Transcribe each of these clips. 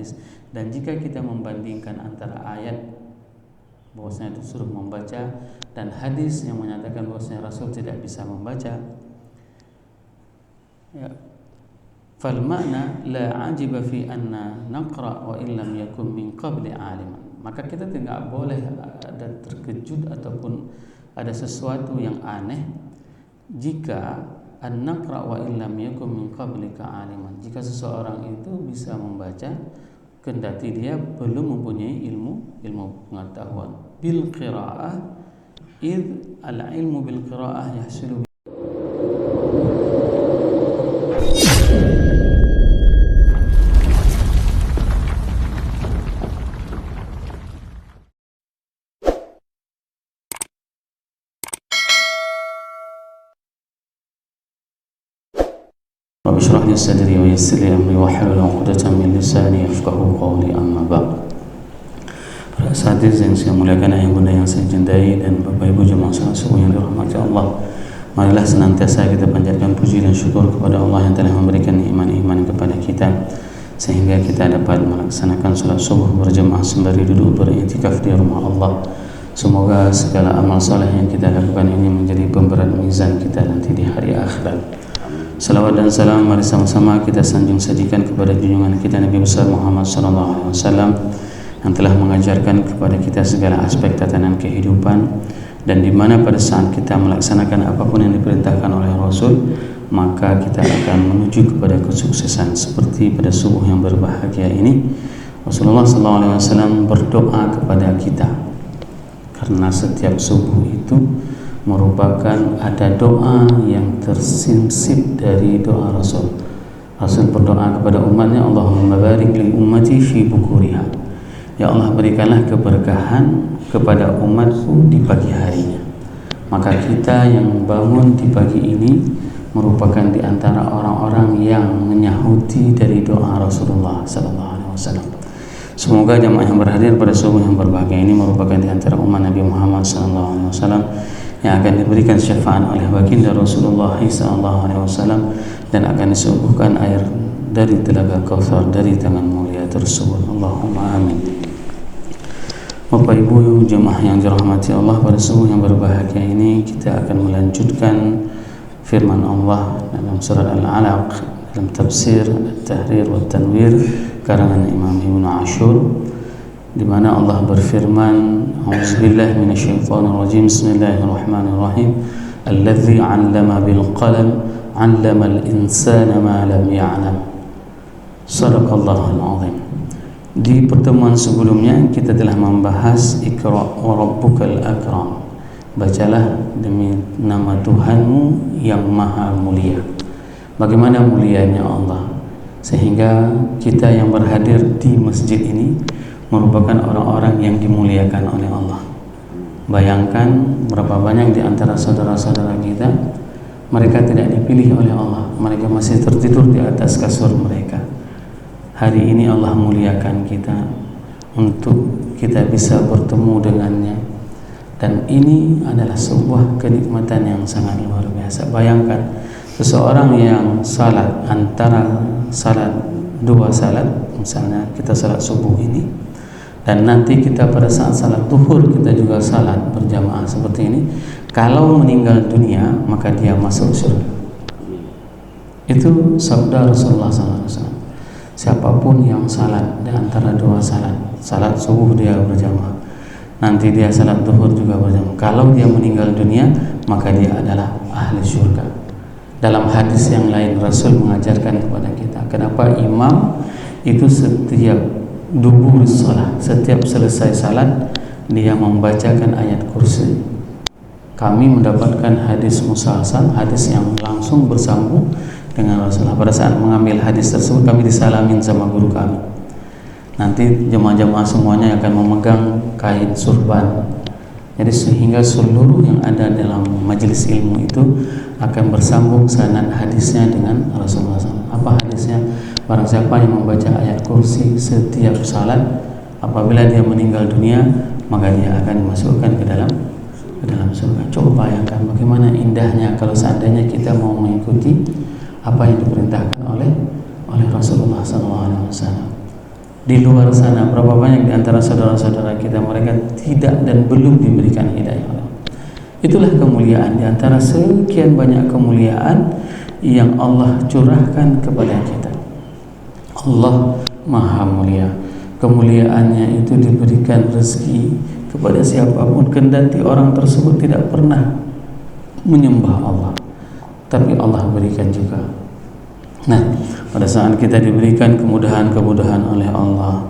hadis. Dan jika kita membandingkan antara ayat bahwasanya disuruh membaca dan hadis yang menyatakan bahwasanya Rasul tidak bisa membaca, ya, fal makna la ajiba fi anna naqra wa illam yakun min qabli aliman. Maka kita tidak boleh ada terkejut ataupun ada sesuatu yang aneh jika an-naqra wa illam yakun min qablika aliman, jika seseorang itu bisa membaca kendati dia belum mempunyai ilmu pengetahuan. Bil qiraah id al ilmu bil qiraah yahsulu. Rabbi shrah li sadri wa yassir li amri wahlul 'uqdatam min lisani yafqahu qawli, amma ba'd. Para hadirin yang saya muliakan, ayah bunda yang saya cintai, dan bapak ibu jemaah salat subuh yang dirahmati Allah, marilah senantiasa kita panjatkan puji dan syukur kepada Allah yang telah memberikan iman kepada kita sehingga kita dapat melaksanakan salat subuh berjemaah sembari duduk beriktikaf di rumah Allah. Semoga segala amal saleh yang kita lakukan ini menjadi pemberat mizan kita nanti di hari akhirat. Salawat dan salam mari sama-sama kita sanjung sajikan kepada junjungan kita Nabi besar Muhammad sallallahu alaihi wasallam yang telah mengajarkan kepada kita segala aspek tatanan kehidupan, dan di mana pada saat kita melaksanakan apapun yang diperintahkan oleh Rasul, maka kita akan menuju kepada kesuksesan. Seperti pada subuh yang berbahagia ini, Rasulullah sallallahu alaihi wasallam berdoa kepada kita, karena setiap subuh itu merupakan ada doa yang tersinsip dari doa Rasul. Rasul berdoa kepada umatnya, Allahumma barik li ummati fi bukuriha. Ya Allah, berikanlah keberkahan kepada umatku di pagi harinya. Maka kita yang bangun di pagi ini merupakan di antara orang-orang yang menyahuti dari doa Rasulullah sallallahu alaihi wasallam. Semoga jamaah yang berhadir pada subuh yang berbahagia ini merupakan di antara umat Nabi Muhammad sallallahu alaihi wasallam yang akan diberikan syafaat oleh baginda Rasulullah sallallahu alaihi wasallam, dan akan disuguhkan air dari telaga Kautsar dari tangan mulia tersebut. Allahumma amin. Bapak Ibu jemaah yang dirahmati Allah, pada subuh yang berbahagia ini kita akan melanjutkan firman Allah dalam surat Al-Alaq dalam tafsir At-Tahrir wa Tanwir karangan Imam Ibnu Ashur, di mana Allah berfirman, A'udzubillahi minasyaitonir rajim, Bismillahirrahmanirrahim, Alladzi 'allama bil qalam 'allamal insana ma lam ya'lam. Shadaqallahul 'azim. Di pertemuan sebelumnya kita telah membahas Iqra wa rabbukal akram. Bacalah demi nama Tuhanmu yang maha mulia. Bagaimana mulianya Allah sehingga kita yang berhadir di masjid ini merupakan orang-orang yang dimuliakan oleh Allah. Bayangkan berapa banyak di antara saudara-saudara kita, mereka tidak dipilih oleh Allah, mereka masih tertidur di atas kasur mereka. Hari ini Allah muliakan kita untuk kita bisa bertemu dengannya, dan ini adalah sebuah kenikmatan yang sangat luar biasa. Bayangkan seseorang yang salat antara salat dua salat, misalnya kita salat subuh ini, dan nanti kita pada saat salat zuhur kita juga salat berjamaah seperti ini, kalau meninggal dunia maka dia masuk surga. Itu sabda Rasulullah SAW. Siapapun yang salat di antara dua salat, salat subuh dia berjamaah, nanti dia salat zuhur juga berjamaah, kalau dia meninggal dunia maka dia adalah ahli surga. Dalam hadis yang lain Rasul mengajarkan kepada kita kenapa imam itu setiap dubur salat, setiap selesai salat dia membacakan ayat kursi. Kami mendapatkan hadis musalsal, hadis yang langsung bersambung dengan Rasulullah. Pada saat mengambil hadis tersebut kami disalamin sama guru kami. Nanti jemaah-jemaah semuanya akan memegang kain surban. Jadi sehingga seluruh yang ada dalam majelis ilmu itu akan bersambung sanad hadisnya dengan Rasulullah SAW. Apa hadisnya? Barang siapa yang membaca ayat kursi setiap salat, apabila dia meninggal dunia maka dia akan dimasukkan ke dalam surga. Coba bayangkan bagaimana indahnya kalau seandainya kita mau mengikuti apa yang diperintahkan oleh Rasulullah SAW. Di luar sana berapa banyak di antara saudara-saudara kita mereka tidak dan belum diberikan hidayah oleh Allah. Itulah kemuliaan di antara sekian banyak kemuliaan yang Allah curahkan kepada kita. Allah Maha Mulia. Kemuliaannya itu diberikan rezeki kepada siapapun, kendati orang tersebut tidak pernah menyembah Allah, tapi Allah berikan juga. Nah, pada saat kita diberikan kemudahan-kemudahan oleh Allah,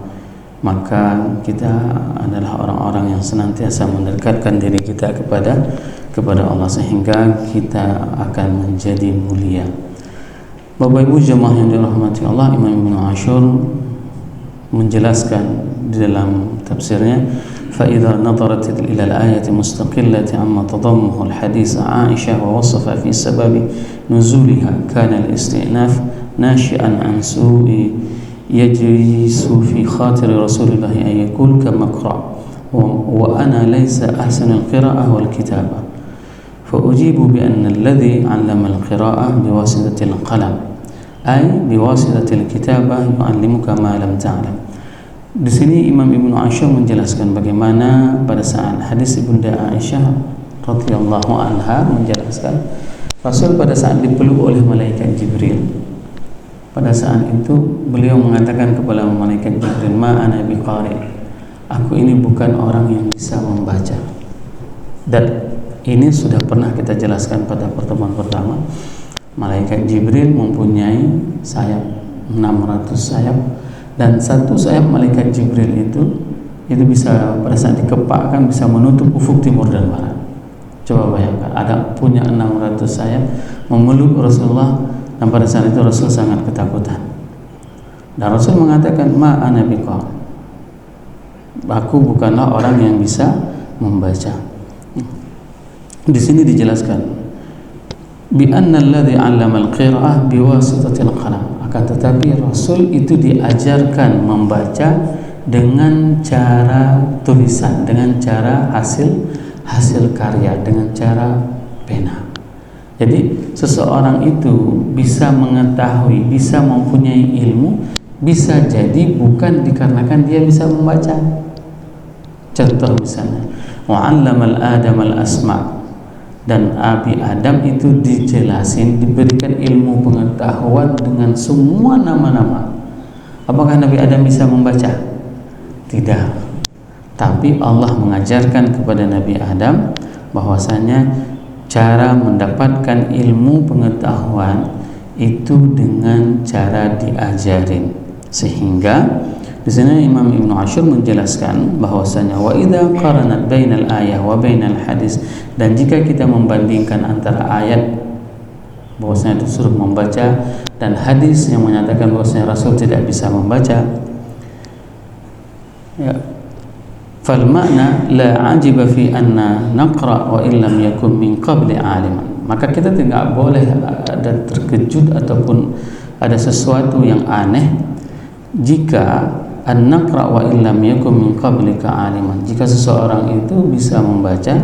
maka kita adalah orang-orang yang senantiasa mendekatkan diri kita kepada Allah, sehingga kita akan menjadi mulia. Bapak Ibu jemaah yang dirahmati Allah, Imam Ibnu Ashur menjelaskan di dalam tafsirnya, فإذا نظرت إلى الآية مستقلة عما تضمه الحديث عائشة ووصف في سبب نزولها كان الاستئناف ناشئا عن سوء يجلس في خاطر رسول الله أن يقول كما أقرأ وأنا ليس أحسن القراءة والكتابة فأجيب بأن الذي علم القراءة بواسطة القلم أي بواسطة الكتابة يعلمك ما لم تعلم. Di sini Imam Ibnu Ashur menjelaskan bagaimana pada saat hadis Ibunda Aisyah radhiyallahu anha menjelaskan Rasul pada saat dipeluk oleh malaikat Jibril. Pada saat itu beliau mengatakan kepada malaikat Jibril, "Ma ana biqari." Aku ini bukan orang yang bisa membaca. Dan ini sudah pernah kita jelaskan pada pertemuan pertama. Malaikat Jibril mempunyai sayap 600 sayap. Dan satu sayap malaikat Jibril itu bisa pada saat dikepakkan bisa menutup ufuk timur dan barat. Coba bayangkan, ada punya 600 sayap memeluk Rasulullah, dan pada saat itu Rasul sangat ketakutan. Dan Rasul mengatakan, "Ma ana biqari." Aku bukanlah orang yang bisa membaca. Di sini dijelaskan, bi anna alladhi 'allama al-qira'ah biwasitatil qalam. Akan tetapi Rasul itu diajarkan membaca dengan cara tulisan, dengan cara hasil karya, dengan cara pena. Jadi seseorang itu bisa mengetahui, bisa mempunyai ilmu, bisa jadi bukan dikarenakan dia bisa membaca. Contoh misalnya, wa'allamal Adam al-asma', dan Abi Adam itu dijelasin, diberikan ilmu pengetahuan dengan semua nama-nama. Apakah Nabi Adam bisa membaca? Tidak. Tapi Allah mengajarkan kepada Nabi Adam bahwasanya cara mendapatkan ilmu pengetahuan itu dengan cara diajarin. Sehingga di sini Imam Ibnu Ashur menjelaskan bahwasanya wa idza qaranat bainal ayah wa bainal hadis, dan jika kita membandingkan antara ayat bahwasanya disuruh membaca dan hadis yang menyatakan bahwasanya Rasul tidak bisa membaca, ya, fal makna la ajiba fi anna naqra wa illam yakun min qabli aliman. Maka kita tidak boleh ada terkejut ataupun ada sesuatu yang aneh jika an-naqra wa illam yakun min qablika aliman, jika seseorang itu bisa membaca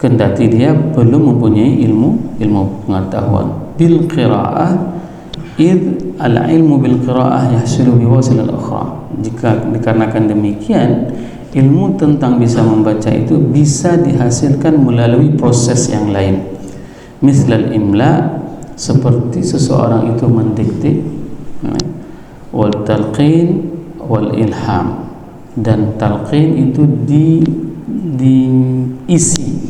kendati dia belum mempunyai ilmu pengetahuan. Bil qiraah id al ilmu bil qiraah yahsulu bi wasil al ukhra. Jika dikarenakan demikian, ilmu tentang bisa membaca itu bisa dihasilkan melalui proses yang lain. Mislal imla, seperti seseorang itu mendikte, wal talqin wal ilham, dan talqin itu diisi,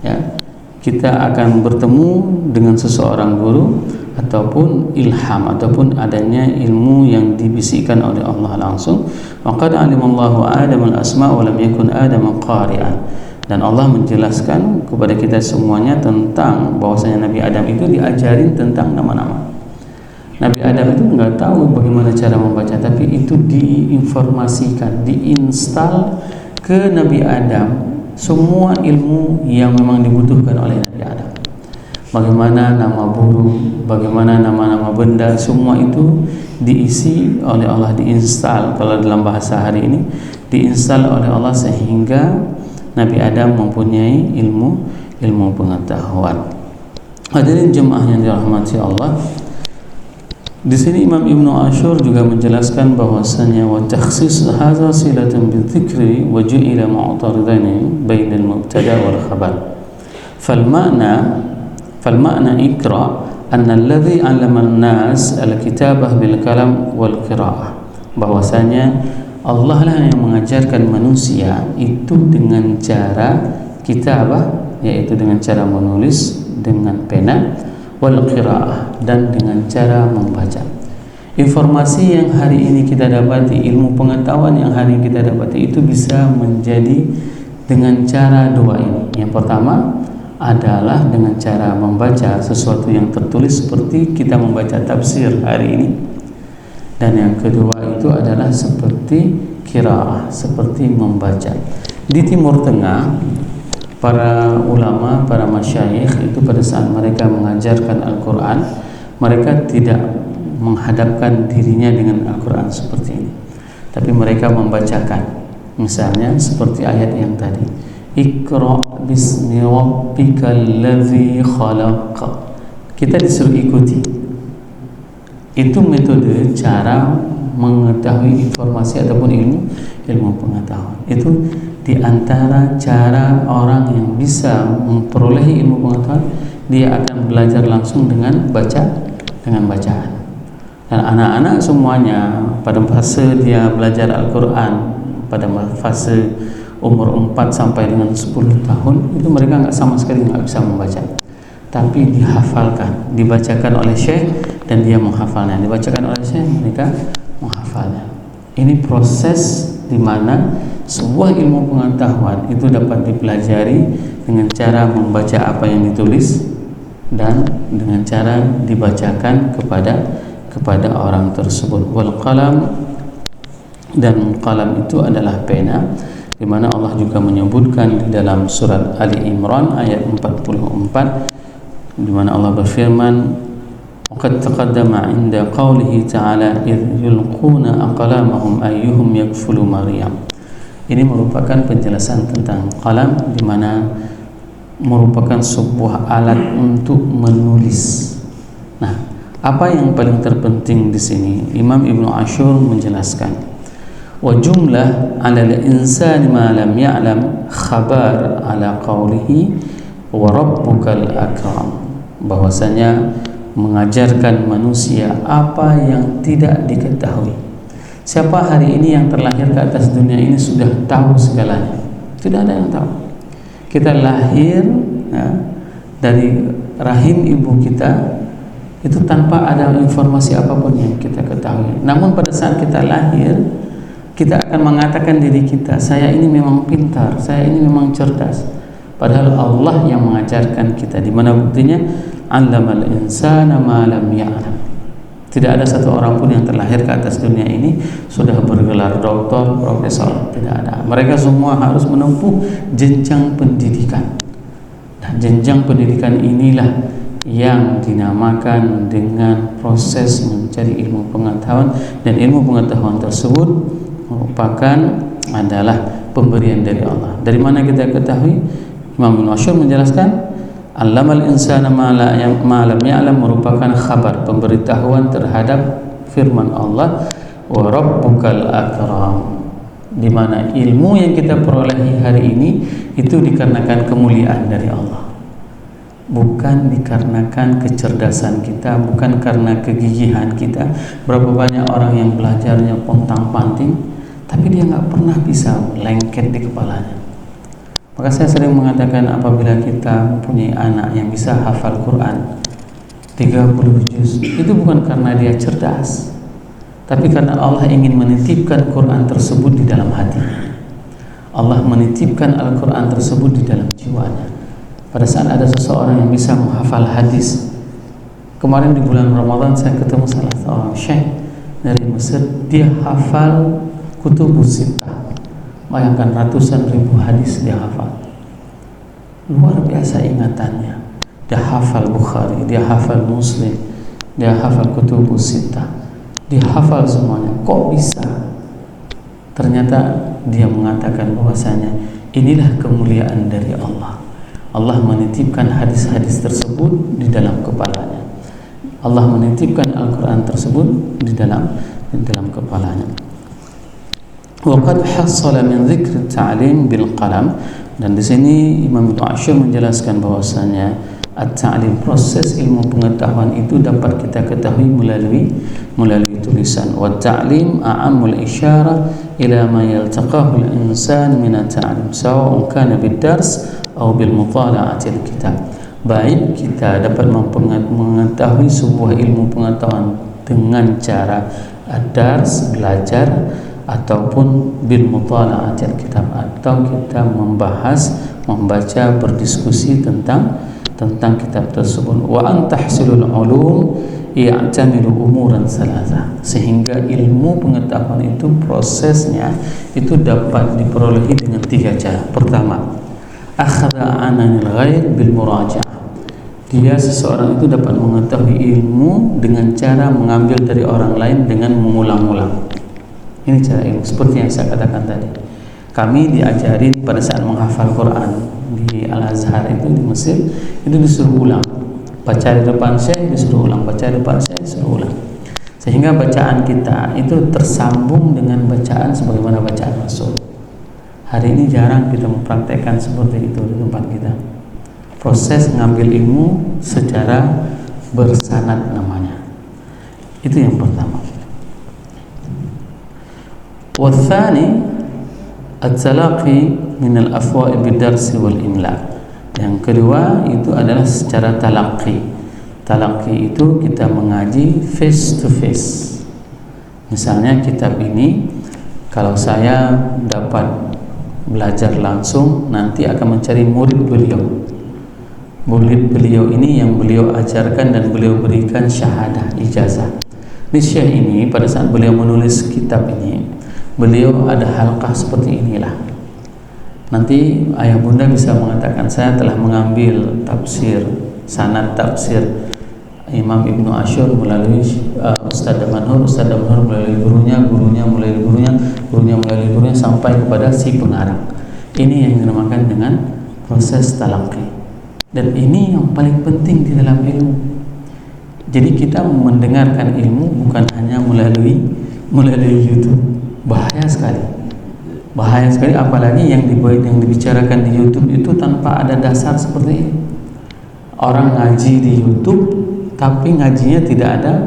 ya, kita akan bertemu dengan seseorang guru ataupun ilham ataupun adanya ilmu yang dibisikkan oleh Allah langsung. Waqad alimallahu Adam al-asma' wa lam yakun Adam qari'an, dan Allah menjelaskan kepada kita semuanya tentang bahwasanya Nabi Adam itu diajarin tentang nama-nama. Nabi Adam itu nggak tahu bagaimana cara membaca, tapi itu diinformasikan, diinstal ke Nabi Adam semua ilmu yang memang dibutuhkan oleh Nabi Adam. Bagaimana nama burung, bagaimana nama-nama benda, semua itu diisi oleh Allah, diinstal. Kalau dalam bahasa hari ini, diinstal oleh Allah sehingga Nabi Adam mempunyai ilmu pengetahuan. Hadirin jemaah yang dirahmati Allah, Di sini Imam Ibnu Ashur juga menjelaskan bahwasanya wa takhsis hadza silatan bidzikri wa ju'ila mu'taridaini bainal mubtada wal khabar. Fal ma'na ikra anna alladhi 'allama an-nas al-kitabah bil kalam wal qira'ah. Bahwasanya Allah lah yang mengajarkan manusia itu dengan cara kitabah, yaitu dengan cara menulis dengan pena, wal qiraah, dan dengan cara membaca. Informasi yang hari ini kita dapati, ilmu pengetahuan yang hari ini kita dapati itu bisa menjadi dengan cara dua ini. Yang pertama adalah dengan cara membaca sesuatu yang tertulis seperti kita membaca tafsir hari ini. Dan yang kedua itu adalah seperti qiraah, seperti membaca. Di Timur Tengah, para ulama, para masyayikh itu pada saat mereka mengajarkan Al-Quran, mereka tidak menghadapkan dirinya dengan Al-Quran seperti ini, tapi mereka membacakan. Misalnya seperti ayat yang tadi, Iqra bismi rabbikal ladzi khalaq. Kita disuruh ikuti. Itu metode cara mengetahui informasi ataupun ilmu pengetahuan. Itu di antara cara orang yang bisa memperoleh ilmu pengetahuan, dia akan belajar langsung dengan bacaan. Dan anak-anak semuanya pada fase dia belajar Al-Quran, pada fase umur 4 sampai dengan 10 tahun, itu mereka sama sekali nggak bisa membaca, tapi dihafalkan, dibacakan oleh syekh dan dia menghafalnya, dibacakan oleh syekh, mereka menghafalnya. Ini proses di mana sebuah ilmu pengetahuan itu dapat dipelajari dengan cara membaca apa yang ditulis dan dengan cara dibacakan kepada orang tersebut. Wal qalam, dan qalam itu adalah pena, di mana Allah juga menyebutkan di dalam surat Ali Imran ayat 44, di mana Allah berfirman, وقد تقدم عند قوله تعالى إذ يلقون أقلامهم أيهم يكفل مريم. Ini merupakan penjelasan tentang qalam, di mana merupakan sebuah alat untuk menulis. Nah, apa yang paling terpenting di sini? Imam Ibnu Ashur menjelaskan, wa jumlah 'ala al-insani ma lam ya'lam khabar 'ala qawlihi wa rabbukal akram. Bahwasanya mengajarkan manusia apa yang tidak diketahui. Siapa hari ini yang terlahir ke atas dunia ini sudah tahu segalanya? Tidak ada yang tahu. Kita lahir dari rahim ibu kita itu tanpa ada informasi apapun yang kita ketahui. Namun pada saat kita lahir, kita akan mengatakan diri kita, saya ini memang pintar, saya ini memang cerdas. Padahal Allah yang mengajarkan kita. Di mana buktinya? 'Allamal insana ma lam ya'lam. Tidak ada satu orang pun yang terlahir ke atas dunia ini sudah bergelar doktor, profesor. Tidak ada. Mereka semua harus menempuh jenjang pendidikan. Dan jenjang pendidikan inilah yang dinamakan dengan proses mencari ilmu pengetahuan, dan ilmu pengetahuan tersebut merupakan adalah pemberian dari Allah. Dari mana kita ketahui? Imam Ibnu Ashur menjelaskan, Allamal insana ma lam ya'lam merupakan khabar, pemberitahuan terhadap firman Allah, wa rabbukal akram, di mana ilmu yang kita perolehi hari ini itu dikarenakan kemuliaan dari Allah, bukan dikarenakan kecerdasan kita, bukan karena kegigihan kita. Berapa banyak orang yang belajarnya pontang-panting, tapi dia nggak pernah bisa lengket di kepalanya. Maka saya sering mengatakan, apabila kita mempunyai anak yang bisa hafal Quran 30 juz, itu bukan karena dia cerdas, tapi karena Allah ingin menitipkan Quran tersebut di dalam hati. Allah menitipkan Al-Quran tersebut di dalam jiwanya. Pada saat ada seseorang yang bisa menghafal hadis, kemarin di bulan Ramadan saya ketemu salah seorang syekh dari Mesir, dia hafal Kutubus Sittah. Bayangkan, ratusan ribu hadis dia hafal. Luar biasa ingatannya. Dia hafal Bukhari, dia hafal Muslim, dia hafal Kutubus Sittah, dia hafal semuanya. Kok bisa? Ternyata dia mengatakan bahwasanya inilah kemuliaan dari Allah. Allah menitipkan hadis-hadis tersebut di dalam kepalanya. Allah menitipkan Al-Quran tersebut di dalam kepalanya. Waqad hassala min dzikr ta'lim bil qalam, dan di sini Imam Ibnu Asyur menjelaskan bahwasanya at-ta'lim, proses ilmu pengetahuan itu dapat kita ketahui melalui tulisan. Wa ta'lim a'ammul isyarah ila ma yaltaqahu al-insan min at-ta'lim sawa'un kana bid-dars aw bil mutala'ati al-kitab. Baik kita dapat mengetahui sebuah ilmu pengetahuan dengan cara ad-dars, belajar, ataupun bil mutala'ati al-kitab, atau kita membaca, berdiskusi tentang kitab tersebut. Wa an tahsilul ulum ya'tamilu umuran salasa, sehingga ilmu pengetahuan itu prosesnya itu dapat diperolehi dengan 3 cara. Pertama, akhadha ananil ghair bil muraja'ah, dia seseorang itu dapat mengetahui ilmu dengan cara mengambil dari orang lain dengan mengulang-ulang. Ini cara ilmu, seperti yang saya katakan tadi. Kami diajarin pada saat menghafal Quran di Al-Azhar itu di Mesir, itu disuruh ulang. Baca di depan syekh disuruh ulang, baca di depan syekh disuruh ulang. Sehingga bacaan kita itu tersambung dengan bacaan sebagaimana bacaan Rasul. Hari ini jarang kita mempraktekkan seperti itu di tempat kita. Proses ngambil ilmu secara bersanad namanya. Itu yang pertama. Wathani at-talaqi min al-afwa' bid-dars wal imla. Yang kedua itu adalah secara talaqi. Talaqi itu kita mengaji face to face. Misalnya kitab ini kalau saya dapat belajar langsung, nanti akan mencari murid beliau. Murid beliau ini yang beliau ajarkan dan beliau berikan syahadah, ijazah. Di Syekh ini pada saat beliau menulis kitab ini, beliau ada halqah seperti inilah. Nanti ayah bunda bisa mengatakan, saya telah mengambil tafsir, sanad tafsir Imam Ibnu Asyur melalui Ustaz Manhur, Ustaz Manhur melalui gurunya melalui gurunya sampai kepada si pengarang. Ini yang dinamakan dengan proses talaqi. Dan ini yang paling penting di dalam ilmu. Jadi kita mendengarkan ilmu bukan hanya melalui YouTube. Bahaya sekali apalagi yang dibicarakan di YouTube itu tanpa ada dasar seperti ini. Orang ngaji di YouTube tapi ngajinya tidak ada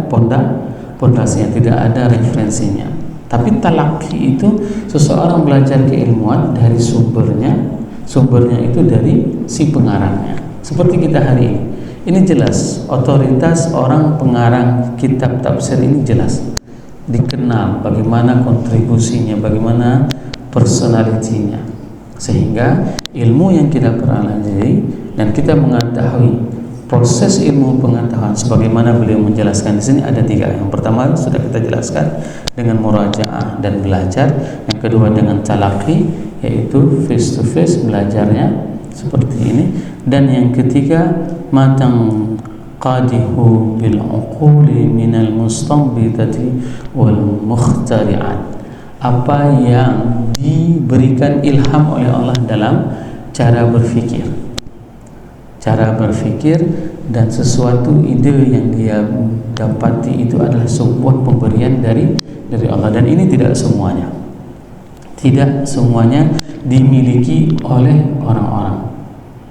pondasinya, tidak ada referensinya. Tapi talaqi itu seseorang belajar keilmuan dari sumbernya itu dari si pengarangnya. Seperti kita hari ini. Ini jelas otoritas orang pengarang kitab tafsir ini jelas. Dikenal bagaimana kontribusinya, bagaimana personalitinya, sehingga ilmu yang kita pelajari dan kita mengetahui proses ilmu pengetahuan sebagaimana beliau menjelaskan di sini ada 3. Yang pertama sudah kita jelaskan dengan murajaah dan belajar. Yang kedua dengan talaqi, yaitu face to face belajarnya seperti ini. Dan yang ketiga matang qadihu bil uquli minal mustanbitati wal mukhtari'at, apa yang diberikan ilham oleh Allah dalam cara berfikir dan sesuatu ide yang dia dapati itu adalah sebuah pemberian dari Allah. Dan ini tidak semuanya dimiliki oleh orang-orang.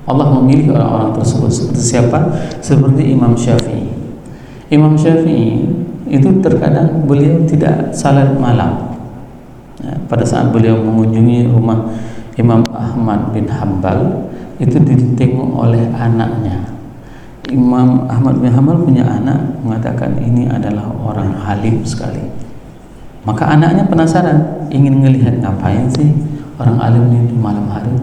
Allah memilih orang-orang tersebut. Seperti siapa? Seperti Imam Syafi'i. Imam Syafi'i itu terkadang beliau tidak salat malam. Pada saat beliau mengunjungi rumah Imam Ahmad bin Hanbal, itu ditengok oleh anaknya. Imam Ahmad bin Hanbal punya anak, mengatakan ini adalah orang alim sekali. Maka anaknya penasaran, ingin melihat ngapain sih orang alim ini malam hari.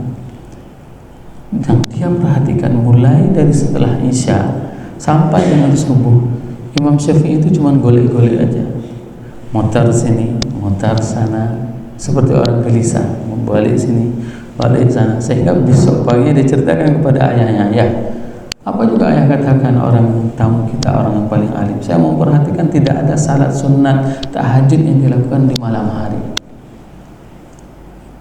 Dan dia perhatikan mulai dari setelah Isya sampai dengan subuh, Imam Syafi'i itu cuma golek-golek aja, mutar sini, mutar sana, seperti orang gelisah, balik sini, balik sana. Sehingga besok pagi dia ceritakan kepada ayahnya, ya, apa juga ayah katakan orang tamu kita, orang yang paling alim, saya memperhatikan tidak ada salat sunat tahajud yang dilakukan di malam hari.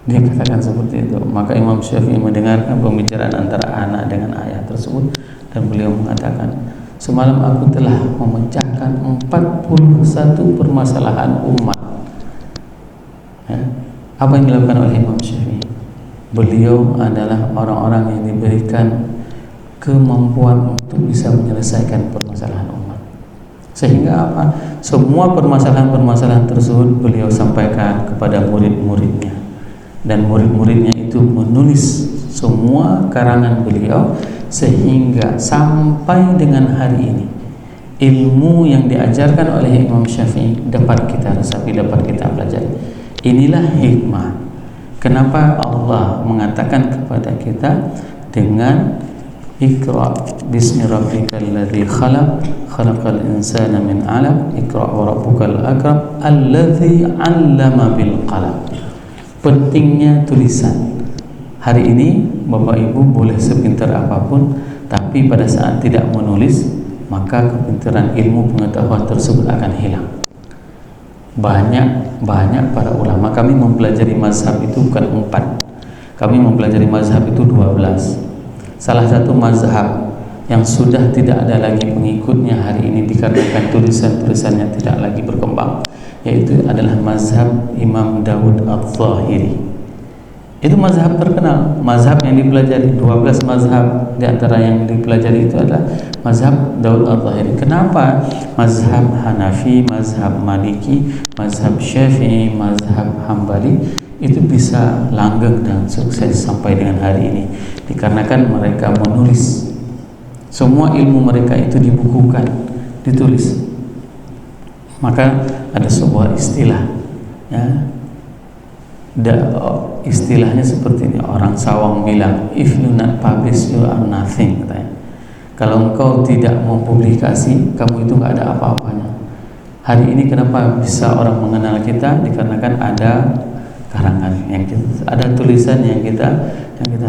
Dia katakan seperti itu. Maka Imam Syafi'i mendengarkan pembicaraan antara anak dengan ayah tersebut, dan beliau mengatakan, semalam aku telah memecahkan 41 permasalahan umat. Ya. Apa yang dilakukan oleh Imam Syafi'i? Beliau adalah orang-orang yang diberikan kemampuan untuk bisa menyelesaikan permasalahan umat. Sehingga apa? Semua permasalahan-permasalahan tersebut beliau sampaikan kepada murid-muridnya, dan murid-muridnya itu menulis semua karangan beliau, sehingga sampai dengan hari ini ilmu yang diajarkan oleh Imam Syafi'i dapat kita resapi, dapat kita pelajari. Inilah hikmah kenapa Allah mengatakan kepada kita dengan Iqra bismi rabbikal ladzi khalaq khalaqal insana min 'alaq Iqra wa rabbukal akram alladzi 'allama bil qalam. Pentingnya tulisan. Hari ini Bapak Ibu boleh sepintar apapun, tapi pada saat tidak menulis, maka kepintaran ilmu pengetahuan tersebut akan hilang. Banyak para ulama, kami mempelajari mazhab itu bukan 4, kami mempelajari mazhab itu 12. Salah satu mazhab yang sudah tidak ada lagi pengikutnya hari ini dikarenakan tulisan-tulisannya tidak lagi berkembang, yaitu adalah mazhab Imam Dawud Al-Zahiri. Itu mazhab terkenal, mazhab yang dipelajari 12 mazhab, di antara yang dipelajari itu adalah mazhab Dawud Al-Zahiri. Kenapa? Mazhab Hanafi, mazhab Maliki, mazhab Syafi'i, mazhab Hambali itu bisa langgeng dan sukses sampai dengan hari ini dikarenakan mereka menulis. Semua ilmu mereka itu dibukukan, ditulis. Maka ada sebuah istilah, ya, istilahnya seperti ini. Orang Sawang bilang, if you not publish you are nothing, katanya. Kalau engkau tidak mempublikasi, kamu itu nggak ada apa-apanya. Hari ini kenapa bisa orang mengenal kita? Dikarenakan ada karangan yang kita, ada tulisan yang kita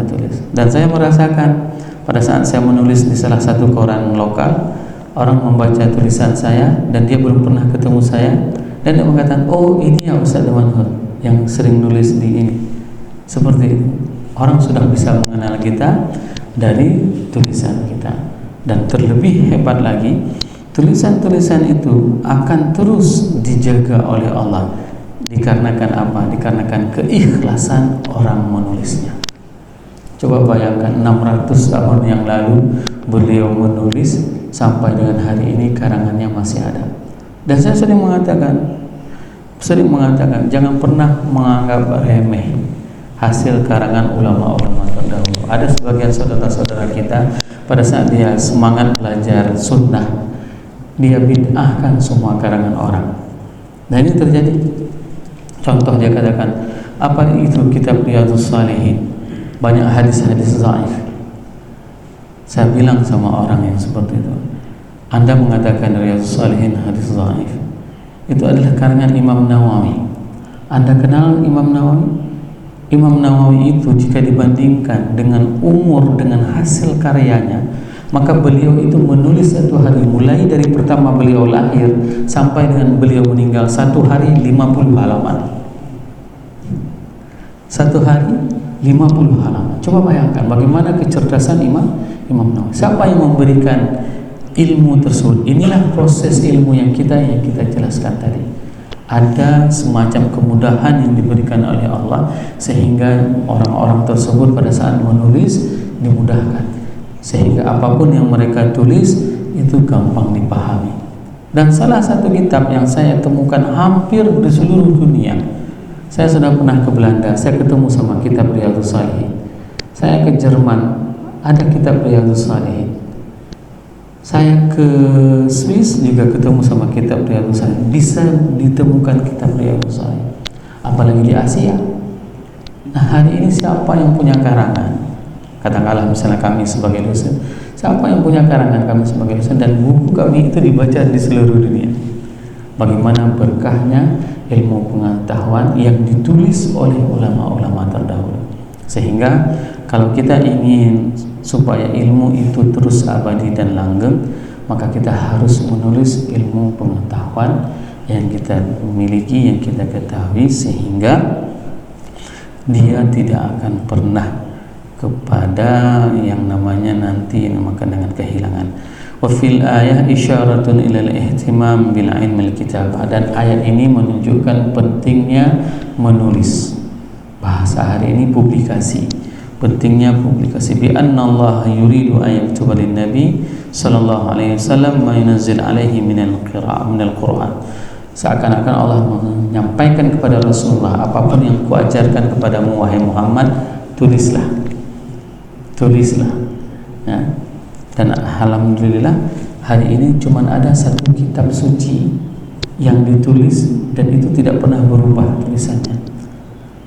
tulis. Dan saya merasakan pada saat saya menulis di salah satu koran lokal, orang membaca tulisan saya dan dia belum pernah ketemu saya, dan dia mengatakan, oh ini ya Ustaz Manhur yang sering nulis di ini. Seperti itu. Orang sudah bisa mengenal kita dari tulisan kita. Dan terlebih hebat lagi, tulisan-tulisan itu akan terus dijaga oleh Allah. Dikarenakan apa? Dikarenakan keikhlasan orang menulisnya. Coba bayangkan 600 tahun yang lalu beliau menulis, sampai dengan hari ini karangannya masih ada. Dan saya sering mengatakan jangan pernah menganggap remeh hasil karangan ulama-ulama terdahulu. Ada sebagian saudara-saudara kita pada saat dia semangat belajar sunnah, dia bid'ahkan semua karangan orang. Nah ini terjadi. Contoh, dia katakan, apa itu kitab Riyadhus Shalihin? Banyak hadis-hadis dhaif. Saya bilang sama orang yang seperti itu, Anda mengatakan Riyadhus Shalihin hadis dhaif, itu adalah karangan Imam Nawawi. Anda kenal Imam Nawawi? Imam Nawawi itu jika dibandingkan dengan umur, dengan hasil karyanya, maka beliau itu menulis satu hari, mulai dari pertama beliau lahir sampai dengan beliau meninggal, satu hari 50 halaman. Satu hari 50 halaman. Coba bayangkan bagaimana kecerdasan Imam Nawawi. Siapa yang memberikan ilmu tersebut? Inilah proses ilmu yang kita jelaskan tadi. Ada semacam kemudahan yang diberikan oleh Allah sehingga orang-orang tersebut pada saat menulis dimudahkan, sehingga apapun yang mereka tulis itu gampang dipahami. Dan salah satu kitab yang saya temukan hampir di seluruh dunia, saya sudah pernah ke Belanda, saya ketemu sama kitab Riyadhus Shalihin. Saya ke Jerman, ada kitab Riyadhus Shalihin. Saya ke Swiss juga ketemu sama kitab Riyadhus Shalihin. Bisa ditemukan kitab Riyadhus Shalihin. Apalagi di Asia. Nah hari ini siapa yang punya karangan? Katakanlah misalnya kami sebagai dosen, siapa yang punya karangan kami sebagai dosen, dan buku kami itu dibaca di seluruh dunia. Bagaimana berkahnya ilmu pengetahuan yang ditulis oleh ulama-ulama terdahulu. Sehingga kalau kita ingin supaya ilmu itu terus abadi dan langgeng, maka kita harus menulis ilmu pengetahuan yang kita miliki, yang kita ketahui, sehingga dia tidak akan pernah kepada yang namanya nanti namakan dengan kehilangan. Wa fil ayah isyaratun ilal ihtimam bil ilmil kitabah, dan ayat ini menunjukkan pentingnya menulis. Bahasa hari ini publikasi, pentingnya publikasi. Bi anna Allah yuridu an yaktuba lin nabi sallallahu alaihi wasallam ma yunzil alaihi minal Qur'an. Seakan-akan Allah menyampaikan kepada Rasulullah, apapun yang kuajarkan kepadamu wahai Muhammad, tulislah ya. Dan alhamdulillah hari ini cuma ada satu kitab suci yang ditulis dan itu tidak pernah berubah tulisannya.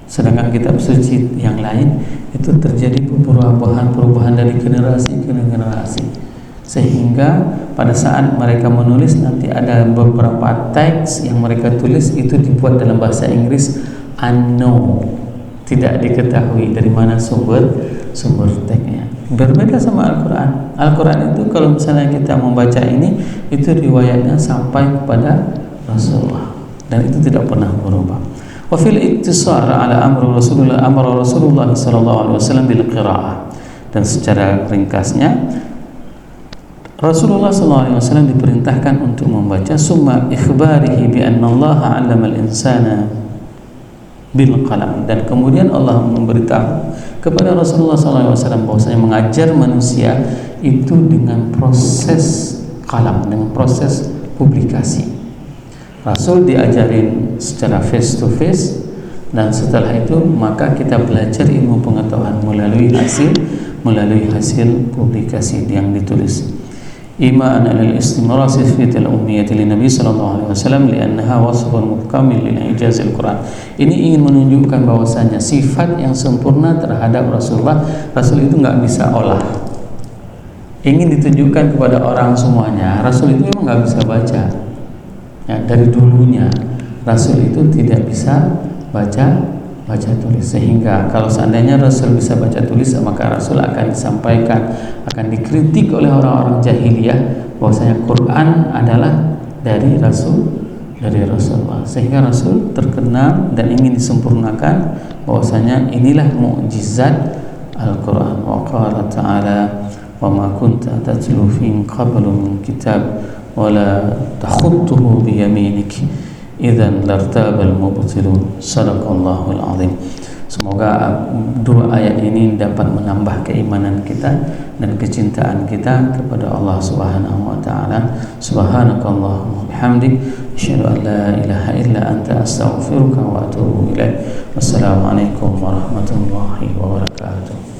Sedangkan kitab suci yang lain itu terjadi perubahan dari generasi ke generasi, sehingga pada saat mereka menulis nanti ada beberapa teks yang mereka tulis itu dibuat dalam bahasa Inggris unknown, tidak diketahui dari mana sumber teksnya. Berbeda sama Al-Quran. Al-Quran itu kalau misalnya kita membaca ini, itu riwayatnya sampai kepada Rasulullah dan itu tidak pernah berubah. Wa fil iktisar ala amru Rasulullah sallallahu alaihi wasallam bil qiraah. Dan secara ringkasnya Rasulullah sallallahu alaihi wasallam diperintahkan untuk membaca, summa ikhbarihi bi anna Allah 'allama al-insana bil qalam, dan kemudian Allah memberitahu kepada Rasulullah SAW bahwasanya mengajar manusia itu dengan proses qalam, dengan proses publikasi. Rasul diajarin secara face to face, dan setelah itu maka kita belajar ilmu pengetahuan melalui hasil publikasi yang ditulis. Iman al-istimrasi fi al-ummiyati li Nabi sallallahu alaihi wasallam li'annaha wasfun mukamil lil ijazil Quran. Ini ingin menunjukkan bahwasanya sifat yang sempurna terhadap Rasulullah. Rasul itu enggak bisa olah. Ingin ditunjukkan kepada orang semuanya, Rasul itu memang enggak bisa baca. Ya, dari dulunya Rasul itu tidak bisa baca tulis, sehingga kalau seandainya Rasul bisa baca tulis, maka Rasul akan disampaikan, akan dikritik oleh orang-orang jahiliyah bahwasanya Quran adalah dari Rasulullah, sehingga Rasul terkenal dan ingin disempurnakan bahwasanya inilah mukjizat Al-Quran. Wa qala ta'ala wa ma kunta tatlu fi qablu min kitab wa la takhutuhu bi yaminik idzan lartabal mubtilun. Sadaqallahul azim. Semoga dua ayat ini dapat menambah keimanan kita dan kecintaan kita kepada Allah Subhanahu wa taala. Subhanakallahumma bihamdik, asyhadu an la ilaha illa anta, astaghfiruka wa atubu ilaik. Wassalamualaikum warahmatullahi wabarakatuh.